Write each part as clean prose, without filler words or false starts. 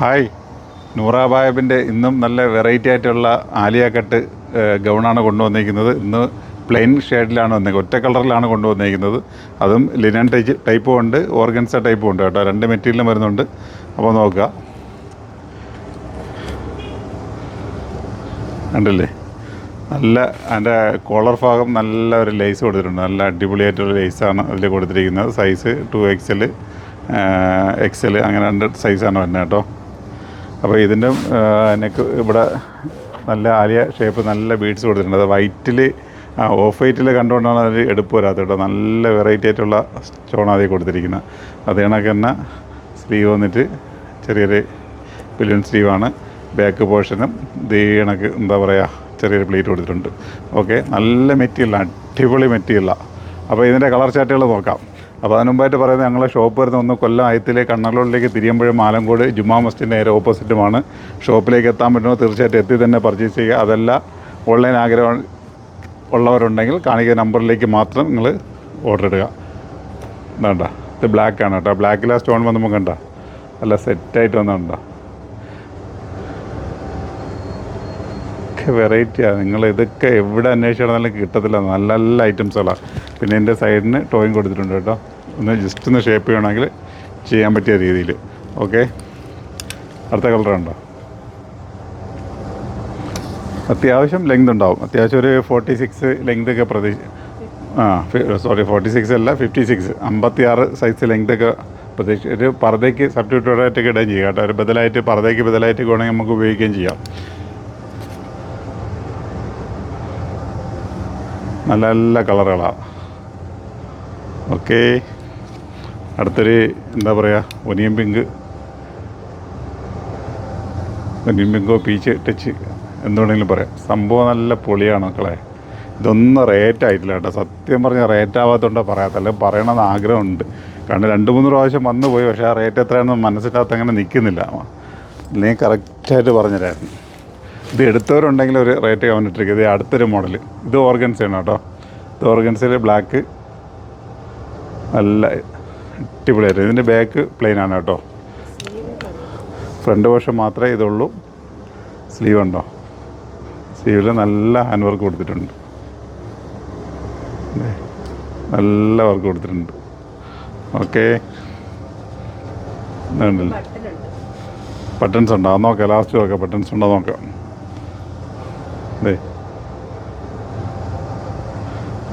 Hi, Noora ബായബിൻ്റെ ഇന്നും നല്ല variety ആയിട്ടുള്ള ആലിയ കട്ട് ഗൗണാണ് കൊണ്ടുവന്നിരിക്കുന്നത്. ഇന്ന് പ്ലെയിൻ ഷെയ്ഡിലാണ് വന്നിരിക്കുന്നത്, ഒറ്റ കളറിലാണ് കൊണ്ടുവന്നിരിക്കുന്നത്. അതും ലിനൻ ടൈപ്പും ഉണ്ട്, ഓർഗൻസ ടൈപ്പും ഉണ്ട് കേട്ടോ. രണ്ട് മെറ്റീരിയലും വരുന്നുണ്ട്. അപ്പോൾ നോക്കുക, കണ്ടില്ലേ? നല്ല അതിൻ്റെ കോളർ ഭാഗം നല്ല ഒരു ലേസ് കൊടുത്തിട്ടുണ്ട്. നല്ല അടിപൊളിയായിട്ടുള്ള ലേസാണ് അതിൽ കൊടുത്തിരിക്കുന്നത്. സൈസ് 2XL, XL അങ്ങനെ രണ്ട് സൈസാണ് വരുന്നത് കേട്ടോ. അപ്പോൾ ഇതിൻ്റെ നെക്ക് ഇവിടെ നല്ല ആലിയ ഷേപ്പ്, നല്ല ബീഡ്സ് കൊടുത്തിട്ടുണ്ട്. അത് വൈറ്റിൽ ഓഫ് വൈറ്റിൽ കണ്ടുകൊണ്ടാണ് അതിൽ എടുപ്പ് വരാത്തത് കേട്ടോ. നല്ല വെറൈറ്റി ആയിട്ടുള്ള സ്റ്റോണാണ് അതിൽ കൊടുത്തിരിക്കുന്നത്. അത് കണക്ക് തന്നെ സ്ലീവ് വന്നിട്ട് ചെറിയൊരു പിലിയൻ സ്ലീവാണ്. ബാക്ക് പോർഷനും ഇത് കണക്ക് എന്താ പറയുക, ചെറിയൊരു പ്ലേറ്റ് കൊടുത്തിട്ടുണ്ട്. ഓക്കെ, നല്ല മെറ്റീരിയലാണ്, അടിപൊളി മെറ്റീരിയലാണ്. അപ്പോൾ ഇതിൻ്റെ കളർ ചാർട്ടുകൾ നോക്കാം. അപ്പോൾ അതിന് മുമ്പായിട്ട് പറയുന്നത്, ഞങ്ങളെ ഷോപ്പ് വരുന്ന ഒന്ന് കൊല്ലം ആയത്തിലെ കണ്ണറോഡിലേക്ക് തിരിയുമ്പോഴും ആലങ്കോട് ജുമാ മസ്ജിദിൻ്റെ നേരെ ഓപ്പോസിറ്റുമാണ്. ഷോപ്പിലേക്ക് എത്താൻ പറ്റുമോ തീർച്ചയായിട്ടും എത്തി തന്നെ പർച്ചേസ് ചെയ്യുക. അതല്ല ഓൺലൈൻ ആഗ്രഹം ഉള്ളവരുണ്ടെങ്കിൽ കാണിക്കുന്ന നമ്പറിലേക്ക് മാത്രം നിങ്ങൾ ഓർഡർ ഇടുക. വേണ്ട, ഇത് ബ്ലാക്കാണ് കേട്ടോ. ബ്ലാക്കിൽ ആ സ്റ്റോൺ വന്ന് നമുക്ക് കണ്ട നല്ല സെറ്റായിട്ട് വന്നിട്ടുണ്ടോ. വെറൈറ്റിയാണ്. നിങ്ങൾ ഇതൊക്കെ എവിടെ അന്വേഷിച്ചാലും കിട്ടത്തില്ല. നല്ല നല്ല ഐറ്റംസുകളാണ്. പിന്നെ എൻ്റെ സൈഡിന് ടോയും കൊടുത്തിട്ടുണ്ട് കേട്ടോ. ഒന്ന് ജസ്റ്റ് ഒന്ന് ഷേപ്പ് ചെയ്യണമെങ്കിൽ ചെയ്യാൻ പറ്റിയ രീതിയിൽ. ഓക്കെ, അടുത്ത കളറുണ്ടോ? അത്യാവശ്യം ലെങ്ത് ഉണ്ടാവും. അത്യാവശ്യം ഒരു 46 ലെങ്തൊക്കെ 46 അല്ല 56, 56 സൈസ് ലെങ്തൊക്കെ ഒരു പർദ്ദയ്ക്ക് സബ്സ്റ്റിറ്റ്യൂട്ടായിട്ടൊക്കെ ഇടുകയും ചെയ്യാം കേട്ടോ. ഒരു ബദലായിട്ട് പർദ്ദയ്ക്ക് ബദലായിട്ട് വേണമെങ്കിൽ നമുക്ക് ഉപയോഗിക്കുകയും ചെയ്യാം. നല്ല നല്ല കളറുകളാണ്. ഓക്കെ, അടുത്തൊരു എന്താ പറയുക, ഒനിയൻ പിങ്കോ പീച്ച് ടച്ച് എന്തുകൊണ്ടെങ്കിലും പറയാം. സംഭവം നല്ല പൊളിയാണ് മക്കളെ. ഇതൊന്നും റേറ്റ് ആയിട്ടില്ല കേട്ടോ. സത്യം പറഞ്ഞാൽ റേറ്റ് ആവാത്തതുകൊണ്ടാണ് പറയാത്ത, അല്ലെങ്കിൽ പറയണമെന്ന് ആഗ്രഹമുണ്ട്. കാരണം 2-3 പ്രാവശ്യം വന്നു പോയി. പക്ഷേ ആ റേറ്റ് എത്രയാണെന്ന് മനസ്സിനകത്ത് അങ്ങനെ നിൽക്കുന്നില്ല. അല്ലെങ്കിൽ കറക്റ്റായിട്ട് പറഞ്ഞുതരായിരുന്നു. ഇത് എടുത്തവരുണ്ടെങ്കിൽ ഒരു റേറ്റ് കവന്നിട്ടിരിക്കും. ഇത് അടുത്തൊരു മോഡൽ, ഇത് ഓർഗൻസയാണ് കേട്ടോ. ഇത് ഓർഗൻസയിൽ ബ്ലാക്ക് നല്ല അടിപൊളിയായിട്ട്. ഇതിൻ്റെ ബാക്ക് പ്ലെയിനാണ് കേട്ടോ. ഫ്രണ്ട് പോർഷൻ മാത്രമേ ഇതുള്ളൂ. സ്ലീവ് ഉണ്ടോ? സ്ലീവിൽ നല്ല ഹാൻഡ് വർക്ക് കൊടുത്തിട്ടുണ്ട്. നല്ല വർക്ക് കൊടുത്തിട്ടുണ്ട്. ഓക്കെ, ഉണ്ടല്ലേ? ബട്ടൺസ് ഉണ്ടോ? അത് നോക്കാം, ലാസ്റ്റ് നോക്കാം. ബട്ടൺസ് ഉണ്ടോ നോക്കാം.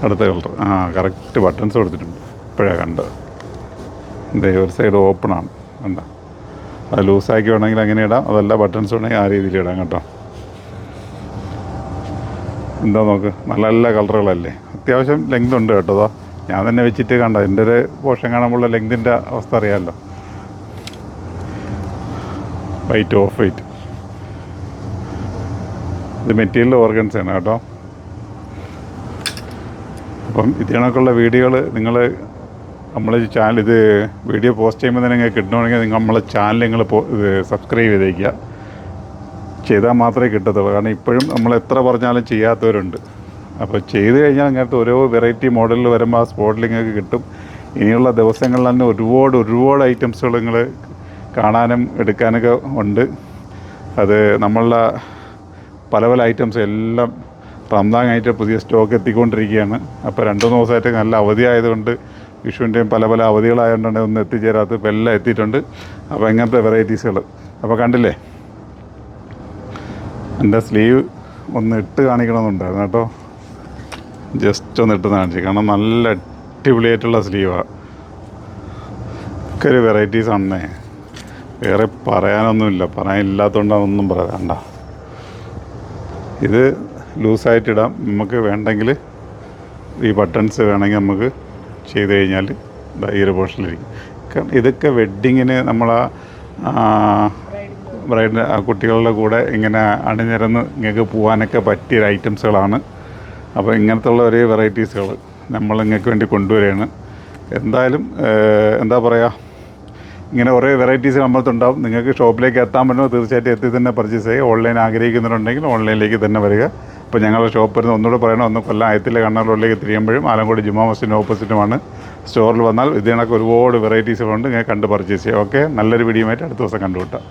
അടുത്ത കളർ കറക്റ്റ് ബട്ടൺസ് കൊടുത്തിട്ടുണ്ട്. ഇപ്പോഴാണ് കണ്ടത്. ഒരു സൈഡ് ഓപ്പണാണ്, കണ്ട. അത് ലൂസാക്കി വേണമെങ്കിൽ അങ്ങനെ ഇടാം. അതല്ല ബട്ടൺസ് വേണമെങ്കിൽ ആ രീതിയിൽ ഇടാം കേട്ടോ. എന്താ നോക്ക്, നല്ല നല്ല കളറുകളല്ലേ. അത്യാവശ്യം ലെങ്ത് ഉണ്ട് കേട്ടോ. അതാ ഞാൻ തന്നെ വെച്ചിട്ട് കണ്ട. എൻ്റെ ഒരു പോർഷൻ കാണുമ്പോൾ ലെങ്തിൻ്റെ അവസ്ഥ അറിയാമല്ലോ. White, of white. ഇത് മെറ്റീരിയൽ ഓർഗൻസാണ് കേട്ടോ. അപ്പം ഇത് കണക്കുള്ള വീഡിയോകൾ നിങ്ങൾ നമ്മളെ ചാനൽ, ഇത് വീഡിയോ പോസ്റ്റ് ചെയ്യുമ്പോൾ തന്നെ നിങ്ങൾക്ക് കിട്ടണമെങ്കിൽ നിങ്ങൾ നമ്മളെ ചാനൽ നിങ്ങൾ സബ്സ്ക്രൈബ് ചെയ്തേക്കുക. ചെയ്താൽ മാത്രമേ കിട്ടത്തുള്ളൂ. കാരണം ഇപ്പോഴും നമ്മൾ എത്ര പറഞ്ഞാലും ചെയ്യാത്തവരുണ്ട്. അപ്പോൾ ചെയ്ത് കഴിഞ്ഞാൽ അങ്ങനത്തെ ഓരോ വെറൈറ്റി മോഡലിൽ വരുമ്പോൾ ആ സ്പോട്ടിൽ നിങ്ങൾക്ക് കിട്ടും. ഇനിയുള്ള ദിവസങ്ങളിൽ തന്നെ ഒരുപാട് ഐറ്റംസുകൾ നിങ്ങൾ കാണാനും എടുക്കാനൊക്കെ ഉണ്ട്. അത് നമ്മളുടെ പല ഐറ്റംസ് എല്ലാം റംദാനായിട്ട് പുതിയ സ്റ്റോക്ക് എത്തിക്കൊണ്ടിരിക്കുകയാണ്. അപ്പോൾ 2-3 ദിവസമായിട്ട് നല്ല അവധി ആയതുകൊണ്ട്, വിഷുവിൻ്റെയും പല അവധികളായതുകൊണ്ടാണ് ഒന്നും എത്തിച്ചേരാത്തത്. ഇപ്പോൾ എല്ലാം എത്തിയിട്ടുണ്ട്. അപ്പോൾ ഇങ്ങനത്തെ വെറൈറ്റീസുകൾ അപ്പോൾ കണ്ടില്ലേ. എൻ്റെ സ്ലീവ് ഒന്ന് ഇട്ട് കാണിക്കണമെന്നുണ്ടായിരുന്നു കേട്ടോ. ജസ്റ്റ് ഒന്ന് ഇട്ട് കാണിച്ചു. കാരണം നല്ല അടിപൊളിയായിട്ടുള്ള സ്ലീവാണ്. ഒക്കെ ഒരു വെറൈറ്റീസാണേ. വേറെ പറയാനൊന്നുമില്ല. പറയാനില്ലാത്തതുകൊണ്ടാണ് ഒന്നും പറയണ്ട. ഇത് ലൂസായിട്ടിടാം. നമുക്ക് വേണ്ടെങ്കിൽ ഈ ബട്ടൺസ് വേണമെങ്കിൽ നമുക്ക് ചെയ്ത് കഴിഞ്ഞാൽ ഈ ഒരു പോർഷനിലിരിക്കും. ഇതൊക്കെ വെഡ്ഡിങ്ങിന് നമ്മളാ ബ്രൈഡിൻ്റെ കുട്ടികളുടെ കൂടെ ഇങ്ങനെ അണിനിരന്ന് നിങ്ങൾക്ക് പോകാനൊക്കെ പറ്റിയ ഐറ്റംസുകളാണ്. അപ്പോൾ ഇങ്ങനത്തെ ഉള്ള ഒരു വെറൈറ്റീസുകൾ നമ്മൾ നിങ്ങൾക്ക് വേണ്ടി കൊണ്ടുവരികയാണ്. എന്തായാലും എന്താ പറയുക, ഇങ്ങനെ കുറേ വെറൈറ്റീസ് നമ്മളടുത്തുണ്ടാവും. നിങ്ങൾക്ക് ഷോപ്പിലേക്ക് എത്താൻ പറ്റുമോ തീർച്ചയായിട്ടും എത്തി തന്നെ പർച്ചേസ് ചെയ്യുക. ഓൺലൈൻ ആഗ്രഹിക്കുന്നുണ്ടെങ്കിൽ ഓൺലൈനിലേക്ക് തന്നെ വരിക. അപ്പോൾ ഞങ്ങളുടെ ഷോപ്പ് വരുന്നത് ഒന്നുകൂടെ പറയണം, ഒന്ന് കൊല്ലം ആയത്തിലെ കണ്ണറോഡിലേക്ക് തിരിയുമ്പോഴും ആലങ്കോട് ജുമാ മസ്ജിദിന് ഓപ്പോസിറ്റുമാണ്. സ്റ്റോറിൽ വന്നാൽ ഇത് കണക്ക് ഒരുപാട് വെറൈറ്റീസുകളുണ്ട്. നിങ്ങൾക്ക് കണ്ട് പർച്ചേസ് ചെയ്യാം. ഓക്കെ, നല്ലൊരു വീഡിയോ ആയിട്ട് അടുത്ത ദിവസം കണ്ടുകിട്ടാം.